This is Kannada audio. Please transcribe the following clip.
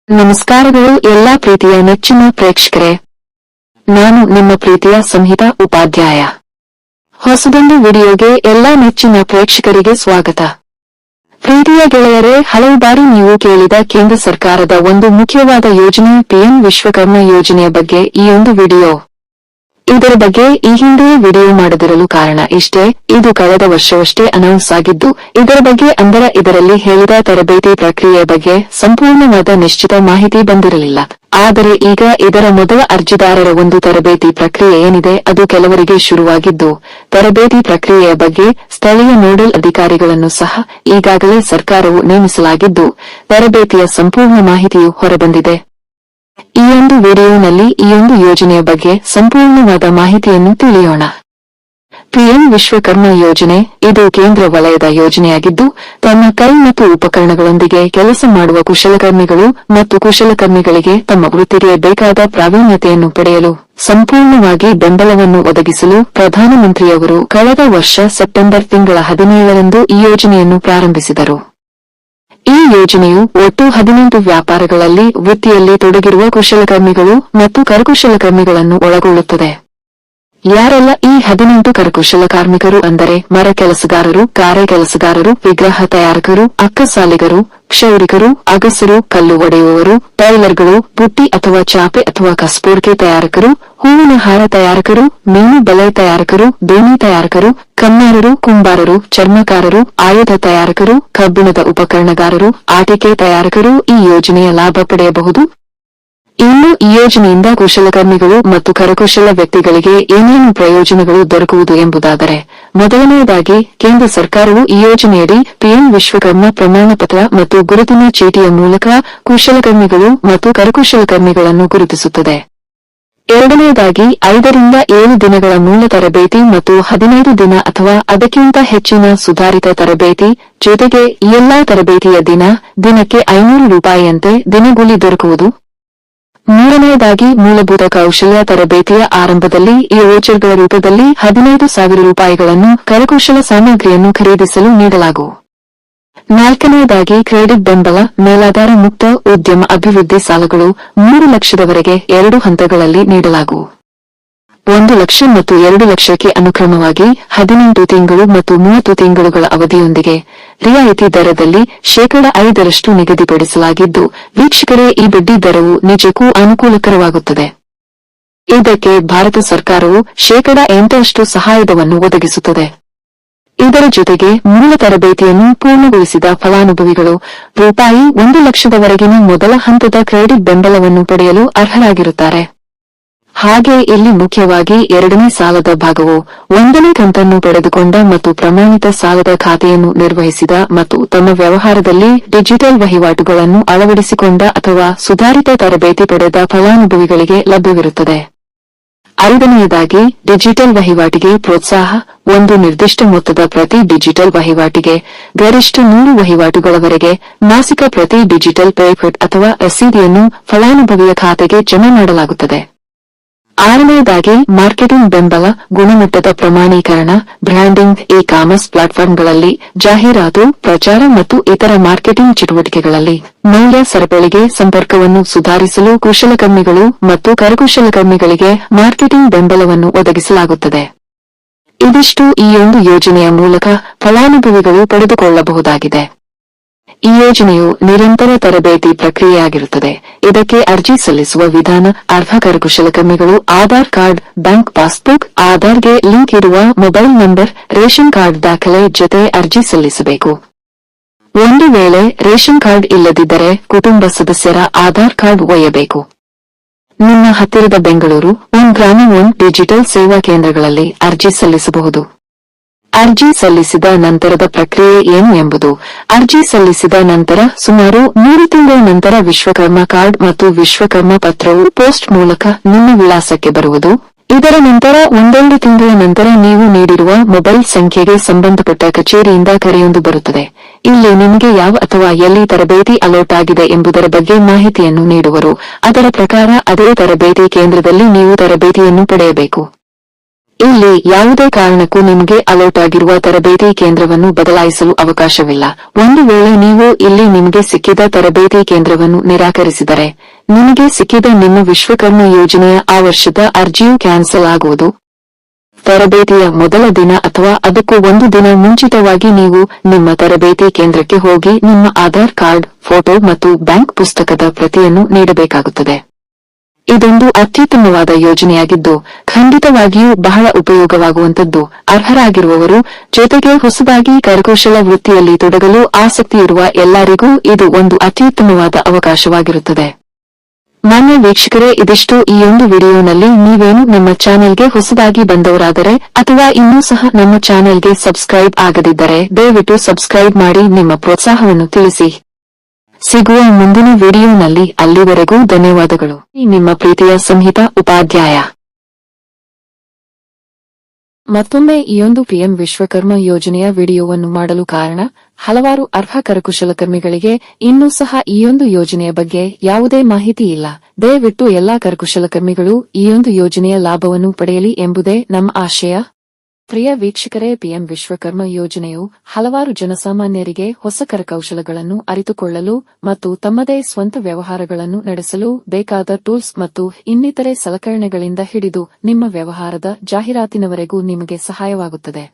ನಮಸ್ಕಾರಗಳು ಎಲ್ಲಾ ಪ್ರೀತಿಯ ನೆಚ್ಚಿನ ಪ್ರೇಕ್ಷಕರೇ, ನಾನು ನಿಮ್ಮ ಪ್ರೀತಿಯ ಸಂಹಿತಾ ಉಪಾಧ್ಯಾಯ. ಹೊಸದೊಂದು ವಿಡಿಯೋಗೆ ಎಲ್ಲಾ ನೆಚ್ಚಿನ ಪ್ರೇಕ್ಷಕರಿಗೆ ಸ್ವಾಗತ. ಪ್ರೀತಿಯ ಗೆಳೆಯರೇ, ಹಲವು ಬಾರಿ ನೀವು ಕೇಳಿದ ಕೇಂದ್ರ ಸರ್ಕಾರದ ಒಂದು ಮುಖ್ಯವಾದ ಯೋಜನೆ ಪಿಎಂ ವಿಶ್ವಕರ್ಮ ಯೋಜನೆಯ ಬಗ್ಗೆ ಈ ಒಂದು ವಿಡಿಯೋ. ಇದರ ಬಗ್ಗೆ ಈ ಹಿಂದೆಯೇ ವಿಡಿಯೋ ಮಾಡದಿರಲು ಕಾರಣ ಇಷ್ಟೇ, ಇದು ಕಳೆದ ವರ್ಷವಷ್ಟೇ ಅನೌನ್ಸ್ ಆಗಿದ್ದು, ಇದರ ಬಗ್ಗೆ ಇದರಲ್ಲಿ ಹೇಳಿದ ತರಬೇತಿ ಪ್ರಕ್ರಿಯೆಯ ಬಗ್ಗೆ ಸಂಪೂರ್ಣವಾದ ನಿಶ್ಚಿತ ಮಾಹಿತಿ ಬಂದಿರಲಿಲ್ಲ. ಆದರೆ ಈಗ ಇದರ ಮೊದಲ ಅರ್ಜಿದಾರರ ಒಂದು ತರಬೇತಿ ಪ್ರಕ್ರಿಯೆ ಏನಿದೆ ಅದು ಕೆಲವರಿಗೆ ಶುರುವಾಗಿದ್ದು, ತರಬೇತಿ ಪ್ರಕ್ರಿಯೆಯ ಬಗ್ಗೆ ಸ್ಥಳೀಯ ನೋಡಲ್ ಅಧಿಕಾರಿಗಳನ್ನು ಸಹ ಈಗಾಗಲೇ ಸರ್ಕಾರವು ನೇಮಿಸಲಾಗಿದ್ದು, ತರಬೇತಿಯ ಸಂಪೂರ್ಣ ಮಾಹಿತಿಯು ಹೊರಬಂದಿದೆ. ಈ ಒಂದು ವಿಡಿಯೋನಲ್ಲಿ ಈ ಒಂದು ಯೋಜನೆಯ ಬಗ್ಗೆ ಸಂಪೂರ್ಣವಾದ ಮಾಹಿತಿಯನ್ನು ತಿಳಿಯೋಣ. ಪಿಎಂ ವಿಶ್ವಕರ್ಮ ಯೋಜನೆ ಇದು ಕೇಂದ್ರ ವಲಯದ ಯೋಜನೆಯಾಗಿದ್ದು, ತಮ್ಮ ಕೈ ಮತ್ತು ಉಪಕರಣಗಳೊಂದಿಗೆ ಕೆಲಸ ಮಾಡುವ ಕುಶಲಕರ್ಮಿಗಳು ಮತ್ತು ಕುಶಲಕರ್ಮಿಗಳಿಗೆ ತಮ್ಮ ವೃತ್ತಿಗೆ ಬೇಕಾದ ಪ್ರಾವೀಣ್ಯತೆಯನ್ನು ಪಡೆಯಲು ಸಂಪೂರ್ಣವಾಗಿ ಬೆಂಬಲವನ್ನು ಒದಗಿಸಲು ಪ್ರಧಾನಮಂತ್ರಿಯವರು ಕಳೆದ ವರ್ಷ ಸೆಪ್ಟೆಂಬರ್ ತಿಂಗಳ 17ರಂದು ಈ ಯೋಜನೆಯನ್ನು ಪ್ರಾರಂಭಿಸಿದರು. ಈ ಯೋಜನೆಯು ಒಟ್ಟು 18 ವ್ಯಾಪಾರಗಳಲ್ಲಿ ವೃತ್ತಿಯಲ್ಲಿ ತೊಡಗಿರುವ ಕುಶಲಕರ್ಮಿಗಳು ಮತ್ತು ಕರಕುಶಲಕರ್ಮಿಗಳನ್ನು ಒಳಗೊಳ್ಳುತ್ತದೆ. ಯಾರೆಲ್ಲ ಈ 18 ಕರಕುಶಲ ಕಾರ್ಮಿಕರು ಅಂದರೆ ಮರ ಕೆಲಸಗಾರರು, ಗಾರೆ ಕೆಲಸಗಾರರು, ವಿಗ್ರಹ ತಯಾರಕರು, ಅಕ್ಕಸಾಲಿಗರು, ಕ್ಷೌರಿಕರು, ಅಗಸರು, ಕಲ್ಲು ಒಡೆಯುವವರು, ಟೈಲರ್ಗಳು, ಬುಟ್ಟಿ ಅಥವಾ ಚಾಪೆ ಅಥವಾ ಕಸಬೊಡ್ಕೆ ತಯಾರಕರು, ಹೂವಿನ ಹಾರ ತಯಾರಕರು, ಮೀನು ಬಲೆ ತಯಾರಕರು, ದೋಣಿ ತಯಾರಕರು, ಕಮ್ಮಾರರು, ಕುಂಬಾರರು, ಚರ್ಮಕಾರರು, ಆಯುಧ ತಯಾರಕರು, ಕಬ್ಬಿಣದ ಉಪಕರಣಗಾರರು, ಆಟಿಕೆ ತಯಾರಕರು ಈ ಯೋಜನೆಯ ಲಾಭ ಪಡೆಯಬಹುದು. ಇನ್ನು ಈ ಯೋಜನೆಯಿಂದ ಕುಶಲಕರ್ಮಿಗಳು ಮತ್ತು ಕರಕುಶಲ ವ್ಯಕ್ತಿಗಳಿಗೆ ಏನೇನು ಪ್ರಯೋಜನಗಳು ದೊರಕುವುದು ಎಂಬುದಾದರೆ, ಮೊದಲನೆಯದಾಗಿ ಕೇಂದ್ರ ಸರ್ಕಾರವು ಈ ಯೋಜನೆಯಡಿ ಪಿಎಂ ವಿಶ್ವಕರ್ಮ ಪ್ರಮಾಣಪತ್ರ ಮತ್ತು ಗುರುತಿನ ಚೀಟಿಯ ಮೂಲಕ ಕುಶಲಕರ್ಮಿಗಳು ಮತ್ತು ಕರಕುಶಲಕರ್ಮಿಗಳನ್ನು ಗುರುತಿಸುತ್ತದೆ. ಎರಡನೆಯದಾಗಿ 5 ರಿಂದ 7 ದಿನಗಳ ಮೂಲ ತರಬೇತಿ ಮತ್ತು 15 ದಿನ ಅಥವಾ ಅದಕ್ಕಿಂತ ಹೆಚ್ಚಿನ ಸುಧಾರಿತ ತರಬೇತಿ ಜೊತೆಗೆ ಈ ಎಲ್ಲಾ ತರಬೇತಿಯ ದಿನಕ್ಕೆ 500 ರೂಪಾಯಿಯಂತೆ ದಿನಗೂಲಿ ದೊರಕುವುದು. ಮೂರನೆಯದಾಗಿ ಮೂಲಭೂತ ಕೌಶಲ್ಯ ತರಬೇತಿಯ ಆರಂಭದಲ್ಲಿ ಈ ವೋಚರ್ಗಳ ರೂಪದಲ್ಲಿ 15,000 ರೂಪಾಯಿಗಳನ್ನು ಕರಕುಶಲ ಸಾಮಗ್ರಿಯನ್ನು ಖರೀದಿಸಲು ನೀಡಲಾಗುವುದು. ನಾಲ್ಕನೆಯದಾಗಿ ಕ್ರೆಡಿಟ್ ಬೆಂಬಲ, ಮೇಲಾಧಾರ ಮುಕ್ತ ಉದ್ಯಮ ಅಭಿವೃದ್ಧಿ ಸಾಲಗಳು 3 ಲಕ್ಷದವರೆಗೆ 2 ಹಂತಗಳಲ್ಲಿ ನೀಡಲಾಗುವುದು. 1 ಲಕ್ಷ ಮತ್ತು 2 ಲಕ್ಷಕ್ಕೆ ಅನುಕ್ರಮವಾಗಿ 18 ತಿಂಗಳು ಮತ್ತು 30 ತಿಂಗಳುಗಳ ಅವಧಿಯೊಂದಿಗೆ ರಿಯಾಯಿತಿ ದರದಲ್ಲಿ 5% ನಿಗದಿಪಡಿಸಲಾಗಿದ್ದು, ವೀಕ್ಷಕರೇ ಈ ಬಡ್ಡಿ ದರವು ನಿಜಕ್ಕೂ ಅನುಕೂಲಕರವಾಗುತ್ತದೆ. ಇದಕ್ಕೆ ಭಾರತ ಸರ್ಕಾರವು 8% ಸಹಾಯಧನವನ್ನು ಒದಗಿಸುತ್ತದೆ. ಇದರ ಜೊತೆಗೆ ಮೂಲ ತರಬೇತಿಯನ್ನು ಪೂರ್ಣಗೊಳಿಸಿದ ಫಲಾನುಭವಿಗಳು ರೂಪಾಯಿ 1 ಲಕ್ಷದವರೆಗಿನ ಮೊದಲ ಹಂತದ ಕ್ರೆಡಿಟ್ ಬೆಂಬಲವನ್ನು ಪಡೆಯಲು ಅರ್ಹರಾಗಿರುತ್ತಾರೆ. ಹಾಗೆ ಇಲ್ಲಿ ಮುಖ್ಯವಾಗಿ 2ನೇ ಸಾಲದ ಭಾಗವು 1ನೇ ಕಂತನ್ನು ಪಡೆದುಕೊಂಡ ಮತ್ತು ಪ್ರಮಾಣಿತ ಸಾಲದ ಖಾತೆಯನ್ನು ನಿರ್ವಹಿಸಿದ ಮತ್ತು ತಮ್ಮ ವ್ಯವಹಾರದಲ್ಲಿ ಡಿಜಿಟಲ್ ವಹಿವಾಟುಗಳನ್ನು ಅಳವಡಿಸಿಕೊಂಡ ಅಥವಾ ಸುಧಾರಿತ ತರಬೇತಿ ಪಡೆದ ಫಲಾನುಭವಿಗಳಿಗೆ ಲಭ್ಯವಿರುತ್ತದೆ. 5ನೇಯದಾಗಿ ಡಿಜಿಟಲ್ ವಹಿವಾಟಿಗೆ ಪ್ರೋತ್ಸಾಹ. ಒಂದು ನಿರ್ದಿಷ್ಟ ಮೊತ್ತದ ಪ್ರತಿ ಡಿಜಿಟಲ್ ವಹಿವಾಟಿಗೆ ಗರಿಷ್ಠ 100 ವಹಿವಾಟುಗಳವರೆಗೆ ಮಾಸಿಕ ಪ್ರತಿ ಡಿಜಿಟಲ್ ಪೇಮೆಂಟ್ ಅಥವಾ ರಸೀದಿಯನ್ನು ಫಲಾನುಭವಿಯ ಖಾತೆಗೆ ಜಮಾ ಮಾಡಲಾಗುತ್ತದೆ. 6ನೇಯದಾಗಿ ಮಾರ್ಕೆಟಿಂಗ್ ಬೆಂಬಲ, ಗುಣಮಟ್ಟದ ಪ್ರಮಾಣೀಕರಣ, ಬ್ರ್ಯಾಂಡಿಂಗ್, ಇ-ಕಾಮರ್ಸ್ ಪ್ಲಾಟ್ಫಾರ್ಮ್ಗಳಲ್ಲಿ ಜಾಹೀರಾತು, ಪ್ರಚಾರ ಮತ್ತು ಇತರ ಮಾರ್ಕೆಟಿಂಗ್ ಚಟುವಟಿಕೆಗಳಲ್ಲಿ ಮೌಲ್ಯ ಸರಪಳಿಗೆ ಸಂಪರ್ಕವನ್ನು ಸುಧಾರಿಸಲು ಕುಶಲಕರ್ಮಿಗಳು ಮತ್ತು ಕರಕುಶಲಕರ್ಮಿಗಳಿಗೆ ಮಾರ್ಕೆಟಿಂಗ್ ಬೆಂಬಲವನ್ನು ಒದಗಿಸಲಾಗುತ್ತದೆ. ಇದಿಷ್ಟು ಈ ಒಂದು ಯೋಜನೆಯ ಮೂಲಕ ಫಲಾನುಭವಿಗಳು ಪಡೆದುಕೊಳ್ಳಬಹುದಾಗಿದೆ. ಈ ಯೋಜನೆಯು ನಿರಂತರ ತರಬೇತಿ ಪ್ರಕ್ರಿಯೆಯಾಗಿರುತ್ತದೆ. ಇದಕ್ಕೆ ಅರ್ಜಿ ಸಲ್ಲಿಸುವ ವಿಧಾನ: ಅರ್ಹ ಕರಕುಶಲಕರ್ಮಿಗಳು ಆಧಾರ್ ಕಾರ್ಡ್, ಬ್ಯಾಂಕ್ ಪಾಸ್ಬುಕ್, ಆಧಾರ್ಗೆ ಲಿಂಕ್ ಇರುವ ಮೊಬೈಲ್ ನಂಬರ್, ರೇಷನ್ ಕಾರ್ಡ್ ದಾಖಲೆ ಜೊತೆ ಅರ್ಜಿ ಸಲ್ಲಿಸಬೇಕು. ಒಂದು ವೇಳೆ ರೇಷನ್ ಕಾರ್ಡ್ ಇಲ್ಲದಿದ್ದರೆ ಕುಟುಂಬ ಸದಸ್ಯರ ಆಧಾರ್ ಕಾರ್ಡ್ ಒಯ್ಯಬೇಕು. ನಿಮ್ಮ ಹತ್ತಿರದ ಬೆಂಗಳೂರು 1 ಗ್ರಾಮ 1 ಡಿಜಿಟಲ್ ಸೇವಾ ಕೇಂದ್ರಗಳಲ್ಲಿ ಅರ್ಜಿ ಸಲ್ಲಿಸಬಹುದು. ಅರ್ಜಿ ಸಲ್ಲಿಸಿದ ನಂತರದ ಪ್ರಕ್ರಿಯೆ ಏನು ಎಂಬುದು: ಅರ್ಜಿ ಸಲ್ಲಿಸಿದ ನಂತರ ಸುಮಾರು 3 ತಿಂಗಳ ನಂತರ ವಿಶ್ವಕರ್ಮ ಕಾರ್ಡ್ ಮತ್ತು ವಿಶ್ವಕರ್ಮ ಪತ್ರವು ಪೋಸ್ಟ್ ಮೂಲಕ ನಿಮ್ಮ ವಿಳಾಸಕ್ಕೆ ಬರುವುದು. ಇದರ ನಂತರ 1-2 ತಿಂಗಳ ನಂತರ ನೀವು ನೀಡಿರುವ ಮೊಬೈಲ್ ಸಂಖ್ಯೆಗೆ ಸಂಬಂಧಪಟ್ಟ ಕಚೇರಿಯಿಂದ ಕರೆಯೊಂದು ಬರುತ್ತದೆ. ಇಲ್ಲಿ ನಿಮಗೆ ಯಾವ ಅಥವಾ ಎಲ್ಲಿ ತರಬೇತಿ ಅಲೋಟ್ ಆಗಿದೆ ಎಂಬುದರ ಬಗ್ಗೆ ಮಾಹಿತಿಯನ್ನು ನೀಡುವರು. ಅದರ ಪ್ರಕಾರ ಅದೇ ತರಬೇತಿ ಕೇಂದ್ರದಲ್ಲಿ ನೀವು ತರಬೇತಿಯನ್ನು ಪಡೆಯಬೇಕು. ಇಲ್ಲಿ ಯಾವುದೇ ಕಾರಣಕ್ಕೂ ನಿಮಗೆ ಅಲೋಟ್ ಆಗಿರುವ ತರಬೇತಿ ಕೇಂದ್ರವನ್ನು ಬದಲಾಯಿಸಲು ಅವಕಾಶವಿಲ್ಲ. ಒಂದು ವೇಳೆ ನೀವು ಇಲ್ಲಿ ನಿಮಗೆ ಸಿಕ್ಕಿದ ತರಬೇತಿ ಕೇಂದ್ರವನ್ನು ನಿರಾಕರಿಸಿದರೆ ನಿಮಗೆ ಸಿಕ್ಕಿದ ನಿಮ್ಮ ವಿಶ್ವಕರ್ಮ ಯೋಜನೆಯ ಆ ವರ್ಷದ ಅರ್ಜಿಯು ಕ್ಯಾನ್ಸಲ್ ಆಗುವುದು. ತರಬೇತಿಯ ಮೊದಲ ದಿನ ಅಥವಾ ಅದಕ್ಕೂ ಒಂದು ದಿನ ಮುಂಚಿತವಾಗಿ ನೀವು ನಿಮ್ಮ ತರಬೇತಿ ಕೇಂದ್ರಕ್ಕೆ ಹೋಗಿ ನಿಮ್ಮ ಆಧಾರ್ ಕಾರ್ಡ್, ಫೋಟೋ ಮತ್ತು ಬ್ಯಾಂಕ್ ಪುಸ್ತಕದ ಪ್ರತಿಯನ್ನು ನೀಡಬೇಕಾಗುತ್ತದೆ. ಇದೊಂದು ಅತ್ಯುತ್ತಮವಾದ ಯೋಜನೆಯಾಗಿದ್ದು ಖಂಡಿತವಾಗಿಯೂ ಬಹಳ ಉಪಯೋಗವಾಗುವಂತದ್ದು. ಅರ್ಹರಾಗಿರುವವರು ಜೊತೆಗೆ ಹೊಸದಾಗಿ ಕರಕುಶಲ ವೃತ್ತಿಯಲ್ಲಿ ತೊಡಗಲು ಆಸಕ್ತಿಯಿರುವ ಎಲ್ಲರಿಗೂ ಇದು ಒಂದು ಅತ್ಯುತ್ತಮವಾದ ಅವಕಾಶವಾಗಿರುತ್ತದೆ. ಮಾನ್ಯ ವೀಕ್ಷಕರೇ, ಇದಿಷ್ಟು ಈ ಒಂದು ವಿಡಿಯೋನಲ್ಲಿ. ನೀವೇನು ನಮ್ಮ ಚಾನೆಲ್ಗೆ ಹೊಸದಾಗಿ ಬಂದವರಾದರೆ ಅಥವಾ ಇನ್ನೂ ಸಹ ನಮ್ಮ ಚಾನೆಲ್ಗೆ ಸಬ್ಸ್ಕ್ರೈಬ್ ಆಗದಿದ್ದರೆ ದಯವಿಟ್ಟು ಸಬ್ಸ್ಕ್ರೈಬ್ ಮಾಡಿ ನಿಮ್ಮ ಪ್ರೋತ್ಸಾಹವನ್ನು ತಿಳಿಸಿ. ಸಿಗುವ ಮುಂದಿನ ವಿಡಿಯೋನಲ್ಲಿ. ಅಲ್ಲಿವರೆಗೂ ಧನ್ಯವಾದಗಳು. ನಿಮ್ಮ ಪ್ರೀತಿಯ ಸಂಹಿತಾ ಉಪಾಧ್ಯಾಯ. ಮತ್ತೊಮ್ಮೆ ಈಯೊಂದು ಪಿಎಂ ವಿಶ್ವಕರ್ಮ ಯೋಜನೆಯ ವಿಡಿಯೋವನ್ನು ಮಾಡಲು ಕಾರಣ, ಹಲವಾರು ಅರ್ಹ ಕರಕುಶಲಕರ್ಮಿಗಳಿಗೆ ಇನ್ನೂ ಸಹ ಈಯೊಂದು ಯೋಜನೆಯ ಬಗ್ಗೆ ಯಾವುದೇ ಮಾಹಿತಿ ಇಲ್ಲ. ದಯವಿಟ್ಟು ಎಲ್ಲಾ ಕರಕುಶಲಕರ್ಮಿಗಳು ಈಯೊಂದು ಯೋಜನೆಯ ಲಾಭವನ್ನು ಪಡೆಯಲಿ ಎಂಬುದೇ ನಮ್ಮ ಆಶಯ. ಪ್ರಿಯ ವೀಕ್ಷಕರೇ, ಪಿಎಂ ವಿಶ್ವಕರ್ಮ ಯೋಜನೆಯು ಹಲವಾರು ಜನಸಾಮಾನ್ಯರಿಗೆ ಹೊಸ ಕರಕೌಶಲಗಳನ್ನು ಅರಿತುಕೊಳ್ಳಲು ಮತ್ತು ತಮ್ಮದೇ ಸ್ವಂತ ವ್ಯವಹಾರಗಳನ್ನು ನಡೆಸಲು ಬೇಕಾದ ಟೂಲ್ಸ್ ಮತ್ತು ಇನ್ನಿತರೆ ಸಲಕರಣೆಗಳಿಂದ ಹಿಡಿದು ನಿಮ್ಮ ವ್ಯವಹಾರದ ಜಾಹೀರಾತಿನವರೆಗೂ ನಿಮಗೆ ಸಹಾಯವಾಗುತ್ತದೆ.